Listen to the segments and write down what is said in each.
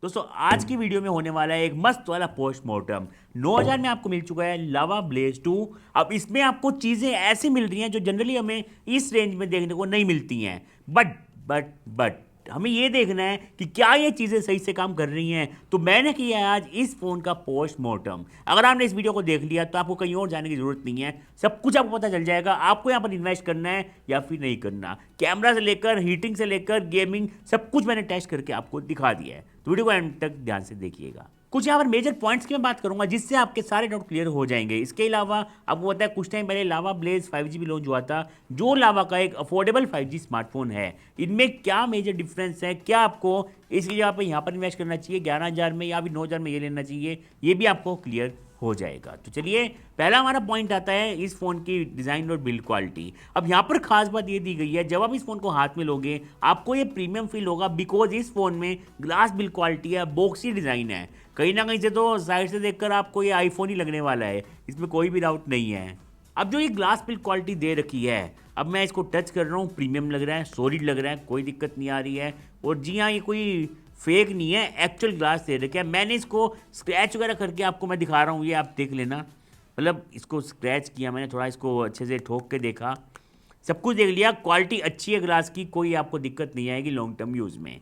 दोस्तों आज की वीडियो में होने वाला है एक मस्त वाला पोस्टमार्टम। 9000 में आपको मिल चुका है लावा ब्लेज 2। अब इसमें आपको चीज़ें ऐसी मिल रही हैं जो जनरली हमें इस रेंज में देखने को नहीं मिलती हैं। बट हमें ये देखना है कि क्या ये चीज़ें सही से काम कर रही हैं। तो मैंने किया है आज इस फ़ोन का पोस्टमार्टम। अगर आपने इस वीडियो को देख लिया तो आपको कहीं और जाने की ज़रूरत नहीं है, सब कुछ आपको पता चल जाएगा आपको यहाँ पर इन्वेस्ट करना है या फिर नहीं करना। कैमरा से लेकर हीटिंग से लेकर गेमिंग सब कुछ मैंने टेस्ट करके आपको दिखा दिया है, तो वीडियो को एंड तक ध्यान से देखिएगा। कुछ यहाँ पर मेजर पॉइंट्स की मैं बात करूंगा जिससे आपके सारे डाउट क्लियर हो जाएंगे। इसके अलावा आपको पता है कुछ टाइम पहले लावा ब्लेज 5G भी लॉन्च हुआ था, जो लावा का एक अफोर्डेबल 5G स्मार्टफोन है। इनमें क्या मेजर डिफरेंस है, क्या आपको इसकी जगह पे यहाँ पर इन्वेस्ट करना चाहिए 11,000 में या फिर 9,000 में ये लेना चाहिए, ये भी आपको क्लियर हो जाएगा। तो चलिए, पहला हमारा पॉइंट आता है इस फ़ोन की डिज़ाइन और बिल्ड क्वालिटी। अब यहाँ पर खास बात ये दी गई है, जब आप इस फ़ोन को हाथ में लोगे आपको ये प्रीमियम फील होगा, बिकॉज इस फ़ोन में ग्लास बिल्ड क्वालिटी है, बॉक्सी डिज़ाइन है। कहीं ना कहीं से तो साइड से देखकर आपको ये आईफोन ही लगने वाला है, इसमें कोई भी डाउट नहीं है। अब जो ये ग्लास बिल्ड क्वालिटी दे रखी है, अब मैं इसको टच कर रहा हूँ, प्रीमियम लग रहा है, सॉलिड लग रहा है, कोई दिक्कत नहीं आ रही है। और जी हाँ, ये कोई फेक नहीं है, एक्चुअल ग्लास दे रखे है। मैंने इसको स्क्रैच वगैरह करके आपको मैं दिखा रहा हूँ, ये आप देख लेना। मतलब इसको स्क्रैच किया मैंने, थोड़ा इसको अच्छे से ठोक के देखा, सब कुछ देख लिया। क्वालिटी अच्छी है ग्लास की, कोई आपको दिक्कत नहीं आएगी लॉन्ग टर्म यूज़ में।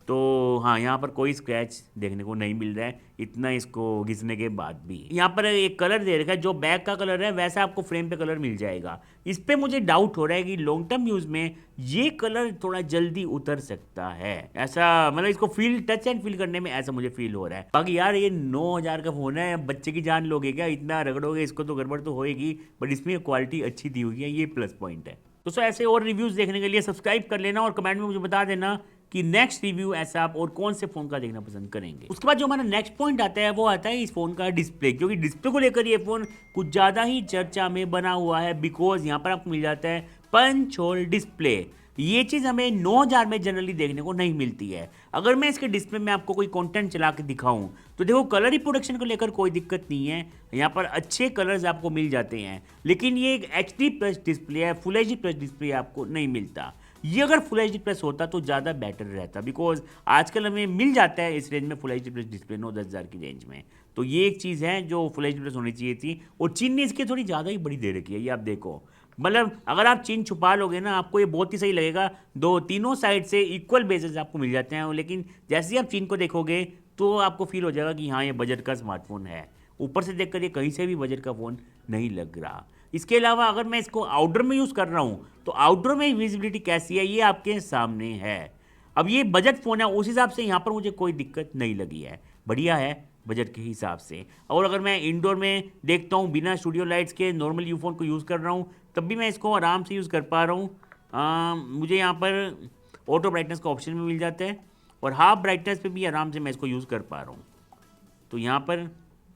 तो हाँ, यहाँ पर कोई स्क्रैच देखने को नहीं मिल रहा है इतना इसको घिसने के बाद भी। यहाँ पर एक कलर दे रखा है, जो बैक का कलर है वैसा आपको फ्रेम पे कलर मिल जाएगा। इस पे मुझे डाउट हो रहा है कि लॉन्ग टर्म यूज़ में ये कलर थोड़ा जल्दी उतर सकता है, ऐसा मतलब इसको फील टच एंड फील करने में ऐसा मुझे फील हो रहा है। बाकी यार ये 9,000 का फ़ोन है, बच्चे की जान लोगे क्या, इतना रगड़ोगे इसको तो गड़बड़ तो होएगी। बट इसमें क्वालिटी अच्छी दी हुई है, ये प्लस पॉइंट है। दोस्तों ऐसे और रिव्यूज़ देखने के लिए सब्सक्राइब कर लेना और कमेंट में मुझे बता देना कि नेक्स्ट रिव्यू ऐसा आप और कौन से फ़ोन का देखना पसंद करेंगे। उसके बाद जो हमारा नेक्स्ट पॉइंट आता है वो आता है इस फ़ोन का डिस्प्ले, क्योंकि डिस्प्ले को लेकर ये फ़ोन कुछ ज़्यादा ही चर्चा में बना हुआ है। बिकॉज यहाँ पर आपको मिल जाता है पंच होल डिस्प्ले। ये चीज़ हमें 9,000 में जनरली देखने को नहीं मिलती है। अगर मैं इसके डिस्प्ले में आपको कोई कंटेंट चला के दिखाऊं तो देखो, कलर रिप्रोडक्शन को लेकर कोई दिक्कत नहीं है, यहाँ पर अच्छे कलर्स आपको मिल जाते हैं। लेकिन ये एक HD प्लस डिस्प्ले है, फुल HD प्लस डिस्प्ले आपको नहीं मिलता। ये अगर फुल HD प्लस होता तो ज़्यादा बेटर रहता, बिकॉज आजकल हमें मिल जाता है इस रेंज में फुल HD प्लस डिस्प्ले 9-10 हज़ार की रेंज में। तो ये एक चीज़ है जो फुल HD प्लस होनी चाहिए थी, और चीन ने इसकी थोड़ी ज़्यादा ही बड़ी दे रखी है, ये आप देखो। मतलब अगर आप चीन छुपा लोगे ना आपको ये बहुत ही सही लगेगा, दो तीनों साइड से इक्वल बेसिस आपको मिल जाते हैं। लेकिन जैसे ही आप चीन को देखोगे तो आपको फील हो जाएगा कि हाँ, ये बजट का स्मार्टफोन है। ऊपर से देखकर ये कहीं से भी बजट का फ़ोन नहीं लग रहा। इसके अलावा अगर मैं इसको आउटडोर में यूज़ कर रहा हूँ तो आउटडोर में विजिबिलिटी कैसी है ये आपके सामने है। अब ये बजट फ़ोन है, उस हिसाब से यहाँ पर मुझे कोई दिक्कत नहीं लगी है, बढ़िया है बजट के हिसाब से। और अगर मैं इंडोर में देखता हूँ बिना स्टूडियो लाइट्स के नॉर्मल यूफोन को यूज़ कर रहा हूँ तब भी मैं इसको आराम से यूज़ कर पा रहा हूँ। मुझे यहाँ पर ऑटो ब्राइटनेस का ऑप्शन भी मिल जाता है और हाफ ब्राइटनेस पे भी आराम से मैं इसको यूज़ कर पा रहा हूँ। तो यहाँ पर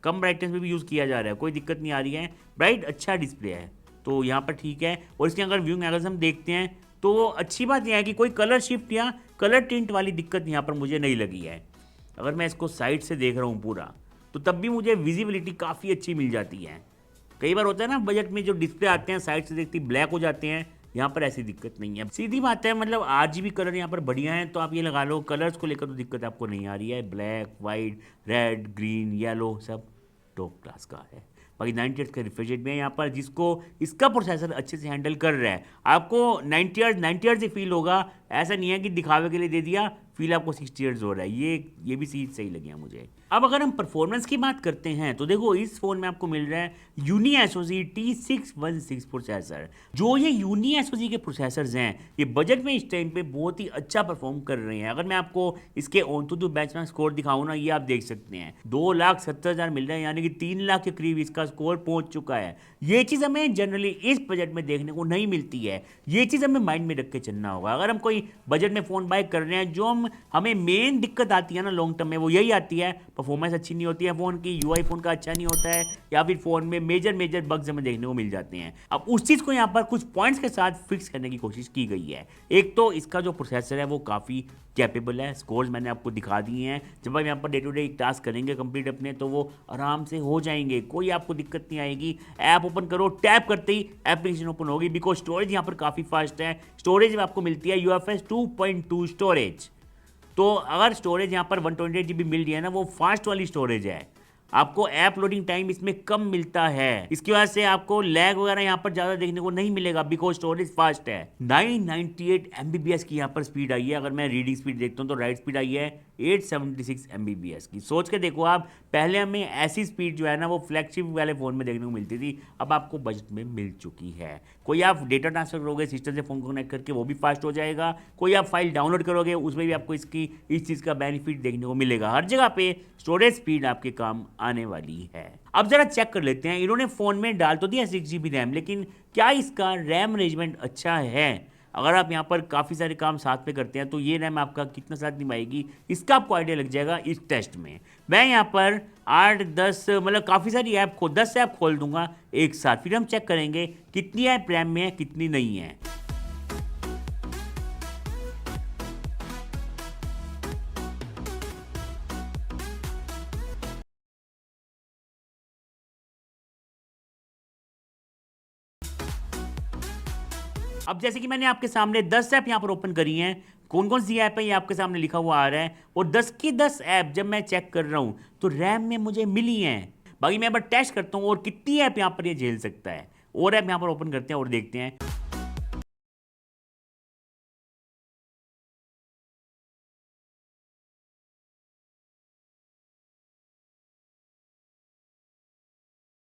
कम ब्राइटनेस में भी यूज़ किया जा रहा है, कोई दिक्कत नहीं आ रही है। ब्राइट अच्छा डिस्प्ले है तो यहाँ पर ठीक है। और इसके अगर व्यूइंग एंगल्स हम देखते हैं तो अच्छी बात यह है कि कोई कलर शिफ्ट या कलर टिंट वाली दिक्कत यहाँ पर मुझे नहीं लगी है। अगर मैं इसको साइड से देख रहा हूँ पूरा तो तब भी मुझे विजिबिलिटी काफ़ी अच्छी मिल जाती है। कई बार होता है ना बजट में जो डिस्प्ले आते हैं साइड से देखती ब्लैक हो जाते हैं, यहाँ पर ऐसी दिक्कत नहीं है। सीधी बात है, मतलब RGB कलर यहाँ पर बढ़िया है, तो आप ये लगा लो कलर्स को लेकर तो दिक्कत आपको नहीं आ रही है। Black, white, red, green, yellow सब टॉप क्लास का है। बाकी 90 हर्ट्ज का रिफ्रेश रेट में है यहाँ पर, जिसको इसका प्रोसेसर अच्छे से हैंडल कर रहा है। आपको 90 हर्ट्ज ही फील होगा, ऐसा नहीं है कि दिखावे के लिए दे दिया, फील आपको 60 हर्ट्ज हो रहा है। ये भी चीज़ सही लगी है मुझे। अब अगर हम परफॉर्मेंस की बात करते हैं तो देखो, इस फ़ोन में आपको मिल रहा है यूनी SoC T616 प्रोसेसर। जो ये यूनी SoC के प्रोसेसर्स हैं ये बजट में इस टाइम पे बहुत ही अच्छा परफॉर्म कर रहे हैं। अगर मैं आपको इसके OnTuTu बेंचमार्क स्कोर दिखाऊँ ना, ये आप देख सकते हैं 2,70,000 मिल रहा है, यानी कि 3 लाख के करीब इसका स्कोर पहुंच चुका है। ये चीज़ हमें जनरली इस बजट में देखने को नहीं मिलती है, ये चीज़ हमें माइंड में रख के चलना होगा। अगर हम कोई बजट में फ़ोन बाय कर रहे हैं, जो हमें मेन दिक्कत आती है ना लॉन्ग टर्म में, वो यही आती है परफॉर्मेंस अच्छी नहीं होती है फ़ोन की, UI फ़ोन का अच्छा नहीं होता है, या फिर फ़ोन में मेजर बग्स हमें देखने को मिल जाते हैं। अब उस चीज़ को यहाँ पर कुछ पॉइंट्स के साथ फिक्स करने की कोशिश की गई है। एक तो इसका जो प्रोसेसर है वो काफ़ी कैपेबल है, स्कोर्स मैंने आपको दिखा दिए हैं। जब आप यहाँ पर डे टू डे टास्क करेंगे कंप्लीट अपने, तो वो आराम से हो जाएंगे, कोई आपको दिक्कत नहीं आएगी। ऐप ओपन करो, टैप करते ही एप्लीकेशन ओपन होगी। बिकॉज स्टोरेज यहाँ पर काफ़ी फास्ट है, स्टोरेज में आपको मिलती है UFS 2.2 स्टोरेज। तो अगर स्टोरेज यहाँ पर 128 GB मिल रही है ना, वो फास्ट वाली स्टोरेज है। आपको ऐप लोडिंग टाइम इसमें कम मिलता है, इसकी वजह से आपको लैग वगैरह यहाँ पर ज्यादा देखने को नहीं मिलेगा, बिकॉज स्टोरेज फास्ट है। 998 MBPS की यहाँ पर स्पीड आई है। अगर मैं रीडिंग स्पीड देखता हूँ तो राइट स्पीड आई है 876 MBPS की। सोच के देखो आप, पहले हमें ऐसी स्पीड जो है ना वो फ्लैगशिप वाले फोन में देखने को मिलती थी, अब आपको बजट में मिल चुकी है। कोई आप डेटा ट्रांसफर करोगे सिस्टम से फोन को कनेक्ट करके, वो भी फास्ट हो जाएगा। कोई आप फाइल डाउनलोड करोगे, उसमें भी आपको इस चीज़ का बेनिफिट देखने को मिलेगा। हर जगह पे स्टोरेज स्पीड आपके काम आने वाली है। अब जरा चेक कर लेते हैं, इन्होंने फोन में डाल तो दिया 6 GB रैम, लेकिन क्या इसका रैम मैनेजमेंट अच्छा है? अगर आप यहाँ पर काफ़ी सारे काम साथ में करते हैं तो ये रैम आपका कितना साथ निभाएगी, इसका आपको आइडिया लग जाएगा इस टेस्ट में। मैं यहाँ पर 8-10 मतलब काफ़ी सारी ऐप 10 ऐप खोल दूंगा एक साथ, फिर हम चेक करेंगे कितनी ऐप रैम में है कितनी नहीं है। अब जैसे कि मैंने आपके सामने 10 ऐप यहाँ पर ओपन करी हैं, कौन कौन सी ऐप है ये आपके सामने लिखा हुआ आ रहा है, और 10 की 10 ऐप जब मैं चेक कर रहा हूँ तो रैम में मुझे मिली हैं। बाकी मैं एक बार टेस्ट करता हूँ और कितनी ऐप यहाँ पर ये झेल सकता है। और ऐप यहाँ पर ओपन करते हैं और देखते हैं।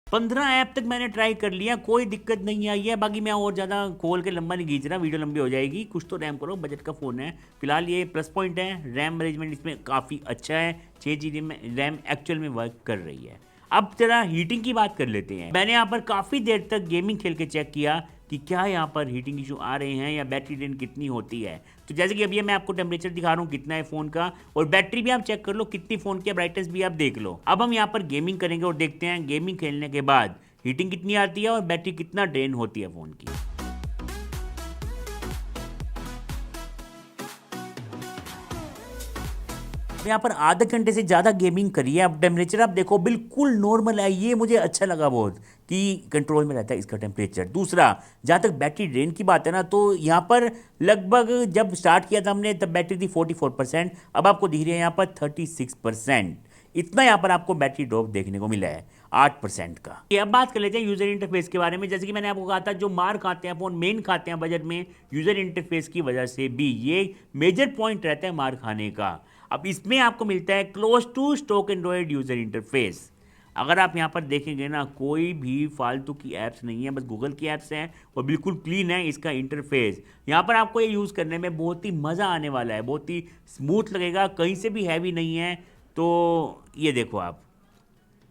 15 ऐप तक मैंने ट्राई कर लिया, कोई दिक्कत नहीं आई है। बाकी मैं और ज़्यादा खोल के लंबा नहीं खींच रहा, वीडियो लंबी हो जाएगी। कुछ तो रैम करो, बजट का फ़ोन है। फिलहाल ये प्लस पॉइंट है, रैम मैनेजमेंट इसमें काफ़ी अच्छा है। 6 GB में रैम एक्चुअल में वर्क कर रही है। अब जरा हीटिंग की बात कर लेते हैं। मैंने यहाँ पर काफ़ी देर तक गेमिंग खेल के चेक किया कि क्या यहाँ पर हीटिंग इशू आ रहे हैं या बैटरी ड्रेन कितनी होती है। तो जैसे कि अभी मैं आपको टेम्परेचर दिखा रहा हूँ कितना है फ़ोन का, और बैटरी भी आप चेक कर लो कितनी, फ़ोन की ब्राइटनेस भी आप देख लो। अब हम यहाँ पर गेमिंग करेंगे और देखते हैं गेमिंग खेलने के बाद हीटिंग कितनी आती है और बैटरी कितना ड्रेन होती है फ़ोन की। यहाँ पर आधे घंटे से ज़्यादा गेमिंग करी है। अब टेम्परेचर आप देखो बिल्कुल नॉर्मल है, ये मुझे अच्छा लगा बहुत कि कंट्रोल में रहता है इसका टेम्परेचर। दूसरा, जहाँ तक बैटरी ड्रेन की बात है ना, तो यहाँ पर लगभग जब स्टार्ट किया था हमने तब बैटरी थी 44%, अब आपको दिख रही है यहाँ पर 36%। इतना यहाँ पर आपको बैटरी ड्रॉप देखने को मिला है 8% का। ये अब बात कर लेते हैं यूजर इंटरफेस के बारे में। जैसे कि मैंने आपको कहा था, जो मार खाते हैं फोन, मेन खाते हैं बजट में यूजर इंटरफेस की वजह से भी, ये मेजर पॉइंट रहता है मार खाने का। अब इसमें आपको मिलता है close to stock Android user interface. अगर आप यहाँ पर देखेंगे ना, कोई भी फालतू की ऐप्स नहीं है, बस गूगल की ऐप्स हैं और बिल्कुल क्लीन है इसका इंटरफेस। यहाँ पर आपको ये यूज़ करने में बहुत ही मज़ा आने वाला है, बहुत ही स्मूथ लगेगा, कहीं से भी हैवी नहीं है। तो ये देखो आप,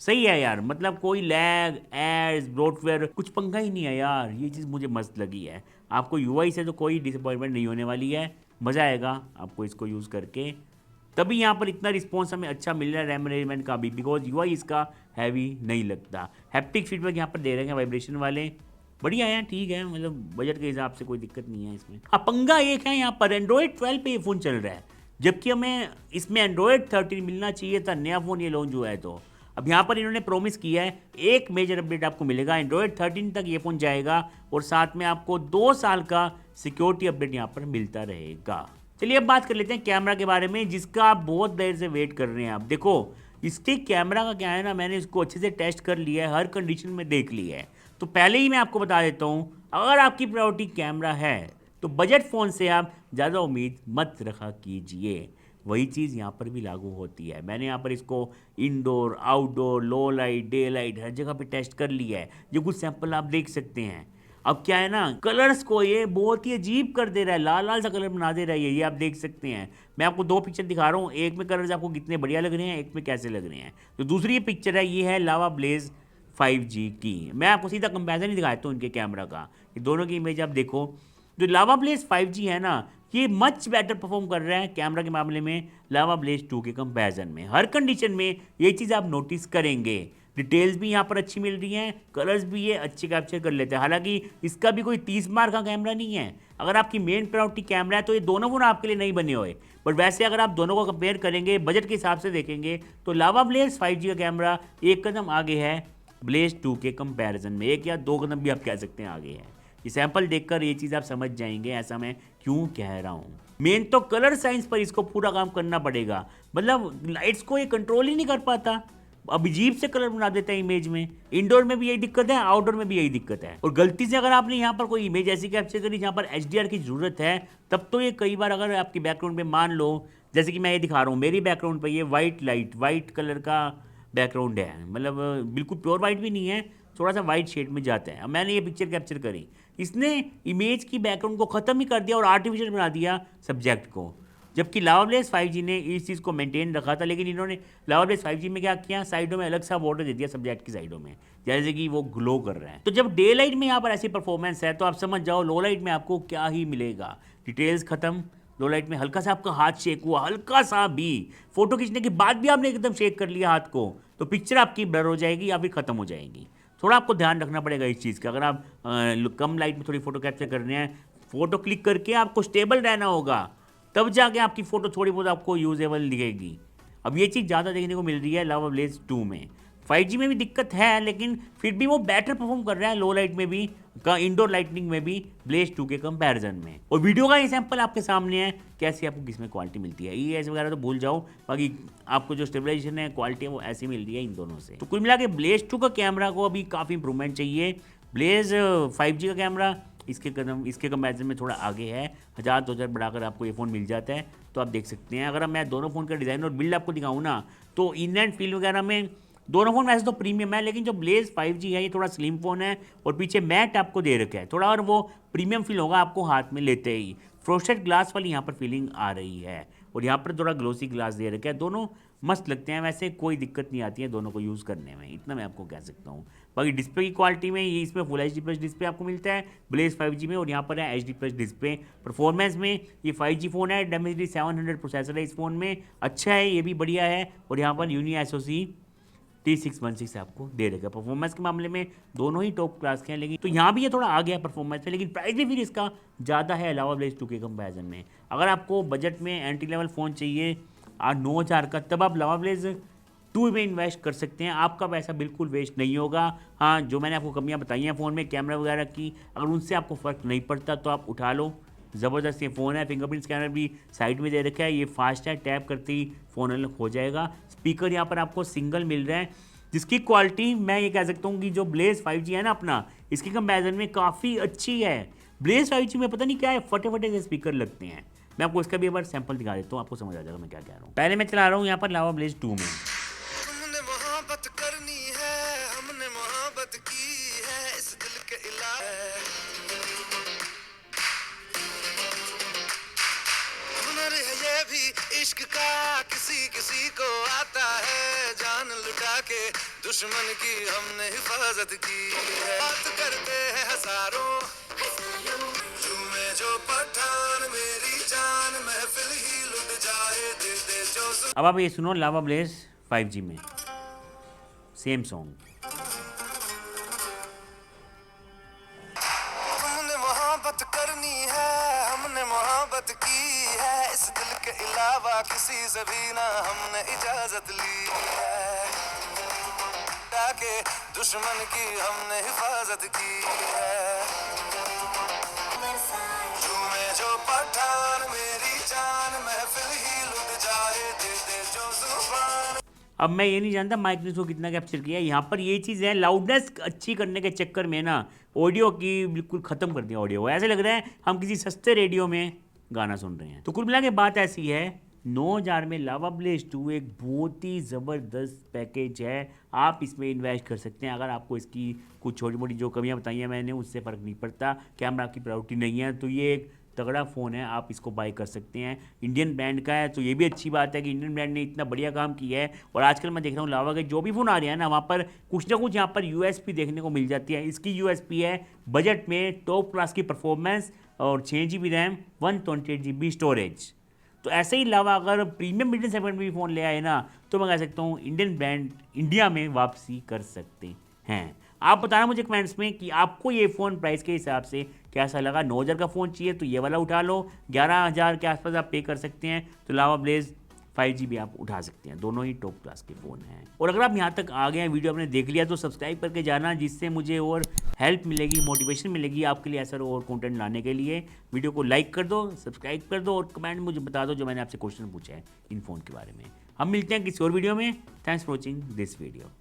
सही है यार, मतलब कोई लैग, एड्स, ब्रोटवेयर कुछ पंगा ही नहीं है यार। ये चीज़ मुझे मस्त लगी है। आपको यूआई से तो कोई डिसअपॉइंटमेंट नहीं होने वाली है, मज़ा आएगा आपको इसको यूज़ करके। तभी यहाँ पर इतना रिस्पॉन्स हमें अच्छा मिल रहा है रैम मैनेजमेंट का भी, बिकॉज यूआई इसका हैवी नहीं लगता। हैप्टिक फीडबैक यहाँ पर दे रहे हैं वाइब्रेशन वाले, बढ़िया है, ठीक है, मतलब बजट के हिसाब से कोई दिक्कत नहीं है इसमें। हाँ, पंगा एक है यहाँ पर, एंड्रॉयड 12 पे ये फ़ोन चल रहा है, जबकि हमें इसमें एंड्रॉयड 13 मिलना चाहिए था, नया फ़ोन ये लॉन्च हुआ है। तो अब यहाँ पर इन्होंने प्रॉमिस किया है एक मेजर अपडेट आपको मिलेगा, एंड्रॉयड 13 तक ये फ़ोन जाएगा, और साथ में आपको 2 साल का सिक्योरिटी अपडेट यहाँ पर मिलता रहेगा। चलिए अब बात कर लेते हैं कैमरा के बारे में, जिसका आप बहुत देर से वेट कर रहे हैं। आप देखो, इसके कैमरा का क्या है ना, मैंने इसको अच्छे से टेस्ट कर लिया है, हर कंडीशन में देख लिया है। तो पहले ही मैं आपको बता देता हूँ, अगर आपकी प्रायोरिटी कैमरा है तो बजट फ़ोन से आप ज़्यादा उम्मीद मत रखा कीजिए। वही चीज़ यहाँ पर भी लागू होती है। मैंने यहाँ पर इसको indoor, outdoor, low light, daylight हर जगह पे टेस्ट कर लिया है। ये कुछ सैंपल आप देख सकते हैं। अब क्या है ना, कलर्स को ये बहुत ही अजीब कर दे रहा है, लाल लाल सा कलर बना दे रहा है ये आप देख सकते हैं। मैं आपको 2 पिक्चर दिखा रहा हूँ, एक में कलर्स आपको कितने बढ़िया लग रहे हैं, एक में कैसे लग रहे हैं। तो दूसरी ये पिक्चर है, ये है लावा ब्लेज 5G की। मैं आपको सीधा कंपैरिजन ही दिखाता हूँ इनके कैमरा का, ये दोनों की इमेज आप देखो। जो लावा ब्लेज 5G है ना, ये मच बेटर परफॉर्म कर रहा है कैमरा के मामले में लावा ब्लेज 2 के कंपैरिजन में। हर कंडीशन में ये चीज़ आप नोटिस करेंगे। डिटेल्स भी यहाँ पर अच्छी मिल रही हैं, कलर्स भी ये अच्छे कैप्चर कर लेते हैं। हालांकि इसका भी कोई 30 मार्क का कैमरा नहीं है। अगर आपकी मेन प्रायोरिटी कैमरा है तो ये दोनों फोन आपके लिए नहीं बने हुए, बट वैसे अगर आप दोनों को कंपेयर करेंगे, बजट के हिसाब से देखेंगे, तो लावा ब्लेज 5G का कैमरा एक कदम आगे है ब्लेज 2 के कंपैरिजन में, 1 या 2 कदम भी आप कह सकते हैं आगे है। ये सैंपल देखकर ये चीज़ आप समझ जाएंगे, ऐसा मैं क्यों कह रहा हूँ। मेन तो कलर साइंस पर इसको पूरा काम करना पड़ेगा, मतलब लाइट्स को ये कंट्रोल ही नहीं कर पाता, अब अजीब से कलर बना देता है इमेज में। इंडोर में भी यही दिक्कत है, आउटडोर में भी यही दिक्कत है। और गलती से अगर आपने यहाँ पर कोई इमेज ऐसी कैप्चर करी जहाँ पर एचडीआर की जरूरत है, तब तो ये कई बार अगर आपकी बैकग्राउंड पे मान लो, जैसे कि मैं ये दिखा रहा हूँ मेरी बैकग्राउंड पे, ये वाइट कलर का बैकग्राउंड है, मतलब बिल्कुल प्योर वाइट भी नहीं है, थोड़ा सा वाइट शेड में जाता है। अब मैंने ये पिक्चर कैप्चर करी, इसने इमेज की बैकग्राउंड को ख़त्म ही कर दिया और आर्टिफिशियल बना दिया सब्जेक्ट को। जबकि लावा ब्लेज 5G ने इस चीज़ को मेंटेन रखा था, लेकिन इन्होंने लावा ब्लेज 5G में क्या किया, साइडों में अलग सा बॉर्डर दे दिया सब्जेक्ट की साइडों में, जैसे कि वो ग्लो कर रहे हैं। तो जब डे लाइट में यहाँ पर ऐसी परफॉर्मेंस है, तो आप समझ जाओ लो लाइट में आपको क्या ही मिलेगा। डिटेल्स खत्म, लो लाइट में हल्का सा आपका हाथ शेक हुआ, हल्का सा भी, फोटो खींचने के बाद भी आपने एकदम शेक कर लिया हाथ को, तो पिक्चर आपकी ब्लर हो जाएगी या फिर खत्म हो जाएगी। थोड़ा आपको ध्यान रखना पड़ेगा इस चीज़ का। अगर आप कम लाइट में थोड़ी फोटो कैप्चर कर रहे हैं, फोटो क्लिक करके आपको स्टेबल रहना होगा, तब जाके आपकी फ़ोटो थोड़ी बहुत आपको यूजेबल दिखेगी। अब ये चीज़ ज़्यादा देखने को मिल रही है लावा ब्लेज 2 में। 5G में भी दिक्कत है, लेकिन फिर भी वो बेटर परफॉर्म कर रहा है लो लाइट में भी, इंडोर लाइटनिंग में भी, ब्लेज 2 के कंपैरिजन में। और वीडियो का ये सैंपल आपके सामने है, कैसे आपको किसमें क्वालिटी मिलती है। ये ऐसे वगैरह तो भूल जाओ, बाकी आपको जो स्टेबलाइजेशन है, क्वालिटी है, वो ऐसी मिल रही है इन दोनों से। तो कुल मिला के ब्लेज 2 का कैमरा को अभी काफ़ी इंप्रूवमेंट चाहिए। ब्लेज 5G का कैमरा इसके कंपैरिजन में थोड़ा आगे है, 1000-2000 बढ़ाकर आपको ये फ़ोन मिल जाता है। तो आप देख सकते हैं, अगर मैं दोनों फ़ोन का डिज़ाइन और बिल्ड आपको दिखाऊँ ना, तो इन एंड फील वगैरह में दोनों फ़ोन वैसे तो प्रीमियम है, लेकिन जो ब्लेज 5G है ये थोड़ा स्लिम फ़ोन है और पीछे मैट आपको दे रखा है थोड़ा, और वो प्रीमियम फील होगा आपको हाथ में लेते ही। फ्रोस्टेड ग्लास वाली यहाँ पर फीलिंग आ रही है, और यहाँ पर थोड़ा ग्लोसी ग्लास दे रखा है। दोनों मस्त लगते हैं, वैसे कोई दिक्कत नहीं आती है दोनों को यूज़ करने में, इतना मैं आपको कह सकता हूँ। बाकी डिस्प्ले की क्वालिटी में ये इसमें फुल HD प्लस डिस्प्ले आपको मिलता है ब्लेज 5G में, और यहाँ पर है HD प्लस डिस्प्ले। परफॉर्मेंस में ये 5G फ़ोन है, Dimensity 700 प्रोसेसर है इस फ़ोन में, अच्छा है, ये भी बढ़िया है। और यहाँ पर यूनी SoC T616 आपको दे रखा है। परफॉर्मेंस के मामले में दोनों ही टॉप क्लास के हैं, लेकिन तो यहाँ भी ये थोड़ा आ गया परफॉर्मेंस में, लेकिन प्राइस भी फिर इसका ज़्यादा है लावा ब्लेज 2 के कंपैरिजन में। अगर आपको बजट में एंट्री लेवल फ़ोन चाहिए 9,000 का, तब आप लावा ब्लेज 2 में इन्वेस्ट कर सकते हैं, आपका पैसा बिल्कुल वेस्ट नहीं होगा। हाँ, जो मैंने आपको कमियाँ बताई हैं फ़ोन में कैमरा वगैरह की, अगर उनसे आपको फ़र्क नहीं पड़ता तो आप उठा लो, ज़बरदस्त ये फ़ोन है। फिंगरप्रिंट स्कैनर भी साइड में दे रखा है, ये फास्ट है, टैप करते ही फ़ोन अनलॉक हो जाएगा। स्पीकर यहाँ पर आपको सिंगल मिल रहा है, जिसकी क्वालिटी मैं ये कह सकता हूँ कि जो ब्लेज 5G है ना अपना, इसके कंपैरिजन में काफ़ी अच्छी है। ब्लेज 5G में पता नहीं क्या है, फटे फटे से स्पीकर लगते हैं। मैं आपको इसका भी एक बार सैंपल दिखा देता हूँ, आपको समझ आ जाएगा मैं क्या कह रहा हूँ। पहले मैं चला रहा हूँ यहाँ पर लावा ब्लेज 2 में। हमने मोहब्बत करनी है, हमने मोहब्बत की है, इस दिल के इलावा हुनर है ये भी इश्क का, किसी किसी को आता है, जान लुटा के दुश्मन की हमने हिफाजत की है। बात करते हैं हजारों, झूमे जो पठान, मेरी जान महफिल ही लुट जाए, दे दे जो। अब आप ये सुनो लावा ब्लेज 5G में सेम सॉन्ग। हमने मोहब्बत करनी है, हमने मोहब्बत की है, इस दिल के अलावा किसी से भी ना हमने इजाजत ली है, ताकि दुश्मन की हमने हिफाजत की है। झूमे जो पठान, मेरी जान महफिल ही लुट जाए, दे दे जो जुबान। अब मैं ये नहीं जानता माइक ने इसको कितना कैप्चर किया है। यहाँ पर ये चीज़ है, लाउडनेस अच्छी करने के चक्कर में ना ऑडियो की बिल्कुल ख़त्म कर दिया ऑडियो, ऐसे लग रहा है हम किसी सस्ते रेडियो में गाना सुन रहे हैं। तो कुल मिला के बात ऐसी है, 9,000 में लावा ब्लेज 2 एक बहुत ही ज़बरदस्त पैकेज है, आप इसमें इन्वेस्ट कर सकते हैं। अगर आपको इसकी कुछ छोटी मोटी जो कमियाँ बताई हैं मैंने, उससे फ़र्क नहीं पड़ता, कैमरा आपकी प्रायोरिटी नहीं है, तो ये एक तगड़ा फ़ोन है, आप इसको बाय कर सकते हैं। इंडियन ब्रांड का है, तो ये भी अच्छी बात है कि इंडियन ब्रांड ने इतना बढ़िया काम किया है। और आजकल मैं देख रहा हूँ लावा के जो भी फ़ोन आ रहे हैं ना, वहाँ पर कुछ ना कुछ यहाँ पर यूएसपी देखने को मिल जाती है। इसकी यूएसपी है बजट में टॉप क्लास की परफॉर्मेंस और 6 GB रैम, 128 GB स्टोरेज। तो ऐसे ही लावा अगर प्रीमियम मिड सेगमेंट में भी फ़ोन ले आए ना, तो मैं कह सकता हूँ इंडियन ब्रांड इंडिया में वापसी कर सकते हैं। आप बताना मुझे कमेंट्स में कि आपको ये फ़ोन प्राइस के हिसाब से कैसा लगा। 9,000 का फ़ोन चाहिए तो ये वाला उठा लो, 11,000 के आसपास आप पे कर सकते हैं तो लावा ब्लेज 5GB आप उठा सकते हैं। दोनों ही टॉप क्लास के फ़ोन हैं। और अगर आप यहाँ तक आ गए हैं, वीडियो आपने देख लिया, तो सब्सक्राइब करके जाना, जिससे मुझे और हेल्प मिलेगी, मोटिवेशन मिलेगी आपके लिए ऐसा और कंटेंट लाने के लिए। वीडियो को लाइक कर दो, सब्सक्राइब कर दो और कमेंट मुझे बता दो जो मैंने आपसे क्वेश्चन पूछे हैं इन फ़ोन के बारे में। हम मिलते हैं किसी और वीडियो में। Thanks for watching this video.